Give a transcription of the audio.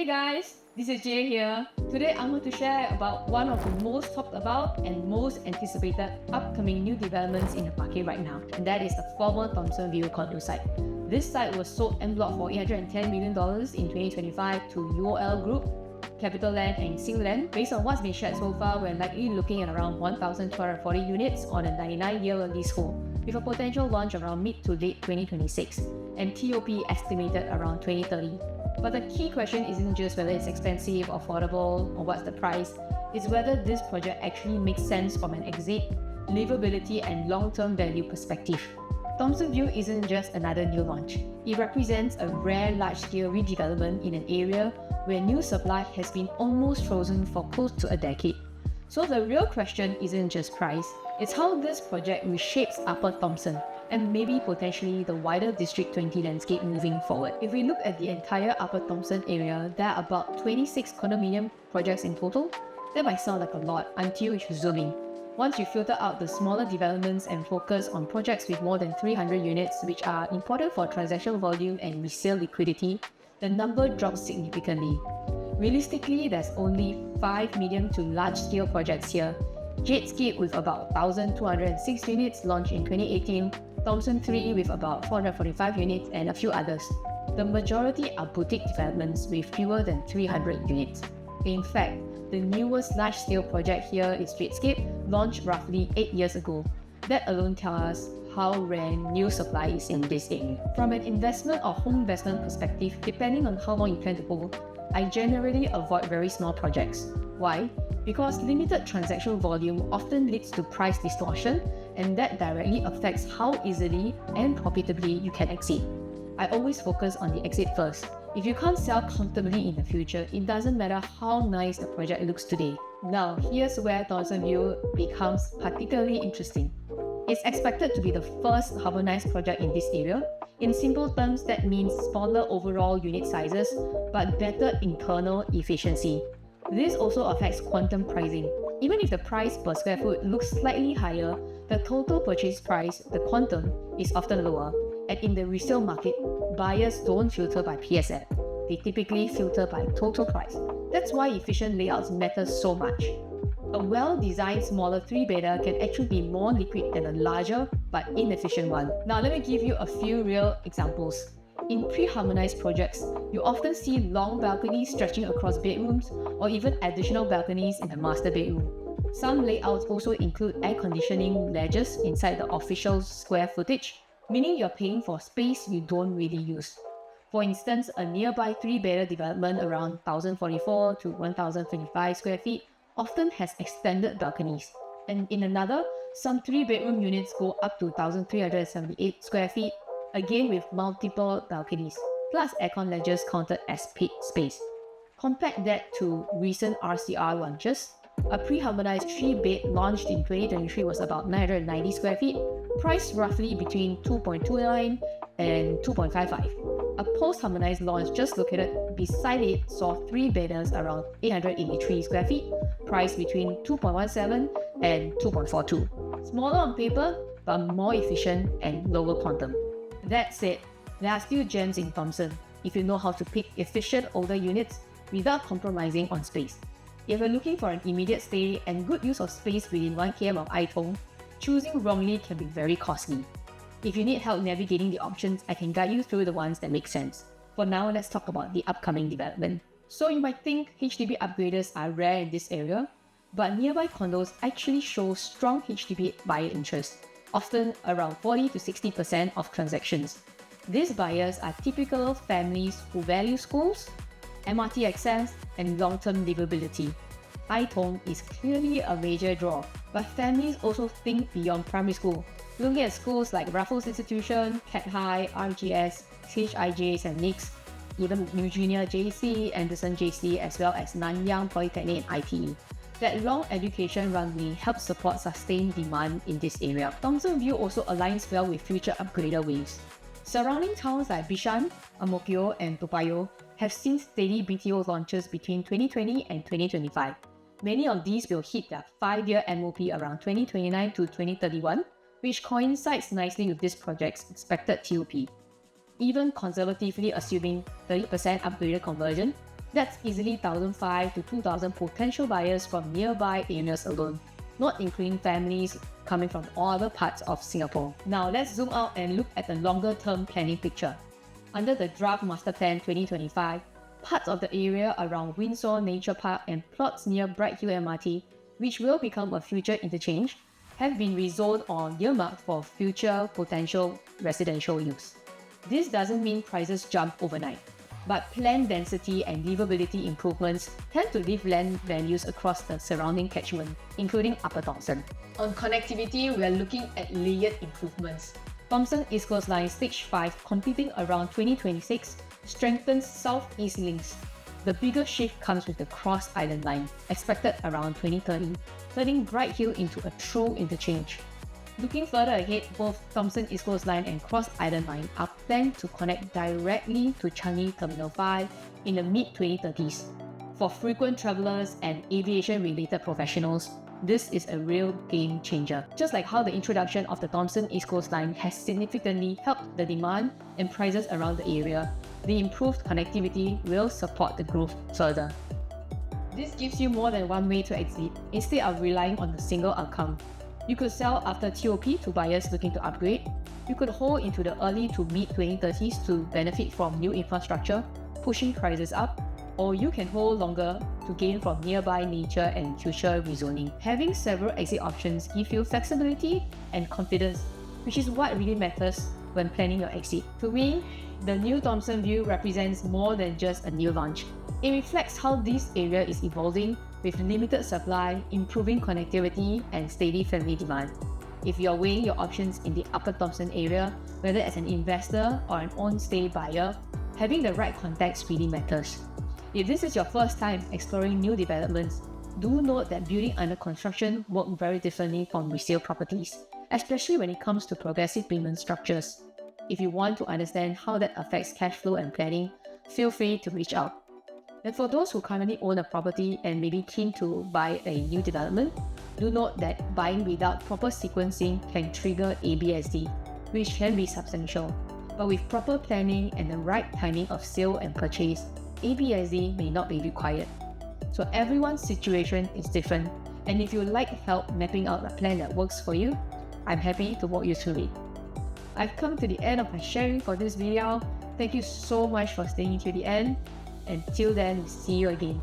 Hey guys, this is Jay here. Today I'm going to share about one of the most talked about and most anticipated upcoming new developments in the market right now, and that is the former Thomson View condo site. This site was sold en bloc for $810 million in 2025 to UOL Group, CapitaLand and SingLand. Based on what's been shared so far, we're likely looking at around 1,240 units on a 99-year leasehold, with a potential launch around mid to late 2026 and TOP estimated around 2030. But the key question isn't just whether it's expensive, affordable, or what's the price, it's whether this project actually makes sense from an exit, livability and long-term value perspective. Thomson View isn't just another new launch. It represents a rare large-scale redevelopment in an area where new supply has been almost frozen for close to a decade. So the real question isn't just price, it's how this project reshapes Upper Thomson and maybe potentially the wider District 20 landscape moving forward. If we look at the entire Upper Thomson area, there are about 26 condominium projects in total. That might sound like a lot until you zoom in. Once you filter out the smaller developments and focus on projects with more than 300 units, which are important for transaction volume and resale liquidity, the number drops significantly. Realistically, there's only 5 medium to large-scale projects here. Jadescape with about 1,206 units launched in 2018, Thomson 3 with about 445 units, and a few others. The majority are boutique developments with fewer than 300 units. In fact, the newest large-scale project here is Jadescape, launched roughly 8 years ago. That alone tells us how rare new supply is in this area. From an investment or home investment perspective, depending on how long you plan to hold, I generally avoid very small projects. Why? Because limited transaction volume often leads to price distortion, and that directly affects how easily and profitably you can exit. I always focus on the exit first. If you can't sell comfortably in the future, it doesn't matter how nice the project looks today. Now, here's where Thomson View becomes particularly interesting. It's expected to be the first harmonized project in this area. In simple terms, that means smaller overall unit sizes, but better internal efficiency. This also affects quantum pricing. Even if the price per square foot looks slightly higher, the total purchase price, the quantum, is often lower. And in the resale market, buyers don't filter by PSF. They typically filter by total price. That's why efficient layouts matter so much. A well-designed smaller 3-bedder can actually be more liquid than a larger but inefficient one. Now let me give you a few real examples. In pre-harmonized projects, you often see long balconies stretching across bedrooms or even additional balconies in the master bedroom. Some layouts also include air conditioning ledges inside the official square footage, meaning you're paying for space you don't really use. For instance, a nearby 3-bedder development around 1,044 to 1,025 square feet often has extended balconies, and in another, some 3-bedroom units go up to 1,378 square feet, again with multiple balconies, plus aircon ledges counted as paid space. Compare that to recent RCR launches. A pre-harmonized 3-bed launched in 2023 was about 990 square feet, priced roughly between 2.29 and 2.55. A post-harmonized launch just located beside it saw 3-bedders around 883 square feet, priced between 2.17 and 2.42. Smaller on paper, but more efficient and lower quantum. That said, there are still gems in Thomson if you know how to pick efficient older units without compromising on space. If you're looking for an immediate stay and good use of space within 1 km of Tong, choosing wrongly can be very costly. If you need help navigating the options, I can guide you through the ones that make sense. For now, let's talk about the upcoming development. So you might think HDB upgraders are rare in this area, but nearby condos actually show strong HDB buyer interest, often around 40 to 60% of transactions. These buyers are typical families who value schools, MRT access, and long-term livability. Tong is clearly a major draw, but families also think beyond primary school, looking at schools like Raffles Institution, Cat High, RGS, CHIJs and NICs, even New Junior JC, Anderson JC, as well as Nanyang Polytechnic and ITE. That long education runway helps support sustained demand in this area. Thomson View also aligns well with future upgrader waves. Surrounding towns like Bishan, Ang Mo Kio, and Toa Payoh have seen steady BTO launches between 2020 and 2025. Many of these will hit their 5-year MOP around 2029 to 2031, which coincides nicely with this project's expected TOP. Even conservatively assuming 30% upgraded conversion, That's easily 1,500 to 2,000 potential buyers from nearby areas alone, not including families coming from all other parts of Singapore. Now let's zoom out and look at the longer-term planning picture. Under the Draft Master Plan 2025, parts of the area around Windsor Nature Park and plots near Bright Hill MRT, which will become a future interchange, have been rezoned or earmarked for future potential residential use. This doesn't mean prices jump overnight, but planned density and livability improvements tend to lift land values across the surrounding catchment, including Upper Thomson. On connectivity, we are looking at layered improvements. Thomson East Coast Line Stage 5, completing around 2026, strengthens South-East links. The bigger shift comes with the Cross Island Line, expected around 2030, turning Bright Hill into a true interchange. Looking further ahead, both Thomson East Coast Line and Cross Island Line are planned to connect directly to Changi Terminal 5 in the mid-2030s. For frequent travelers and aviation-related professionals, this is a real game changer. Just like how the introduction of the Thomson East Coast Line has significantly helped the demand and prices around the area, the improved connectivity will support the growth further. This gives you more than one way to exit, instead of relying on a single outcome. You could sell after TOP to buyers looking to upgrade. You could hold into the early to mid-2030s to benefit from new infrastructure, pushing prices up, or you can hold longer to gain from nearby nature and future rezoning. Having several exit options gives you flexibility and confidence, which is what really matters when planning your exit. To me, the new Thomson View represents more than just a new launch. It reflects how this area is evolving with limited supply, improving connectivity, and steady family demand. If you're weighing your options in the Upper Thomson area, whether as an investor or an on-stay buyer, having the right context really matters. If this is your first time exploring new developments, do note that building under construction work very differently from resale properties, especially when it comes to progressive payment structures. If you want to understand how that affects cash flow and planning, feel free to reach out. And for those who currently own a property and may be keen to buy a new development, do note that buying without proper sequencing can trigger ABSD, which can be substantial. But with proper planning and the right timing of sale and purchase, ABSD may not be required. So everyone's situation is different, and if you would like help mapping out a plan that works for you, I'm happy to walk you through it. I've come to the end of my sharing for this video. Thank you so much for staying till the end. Until then, see you again.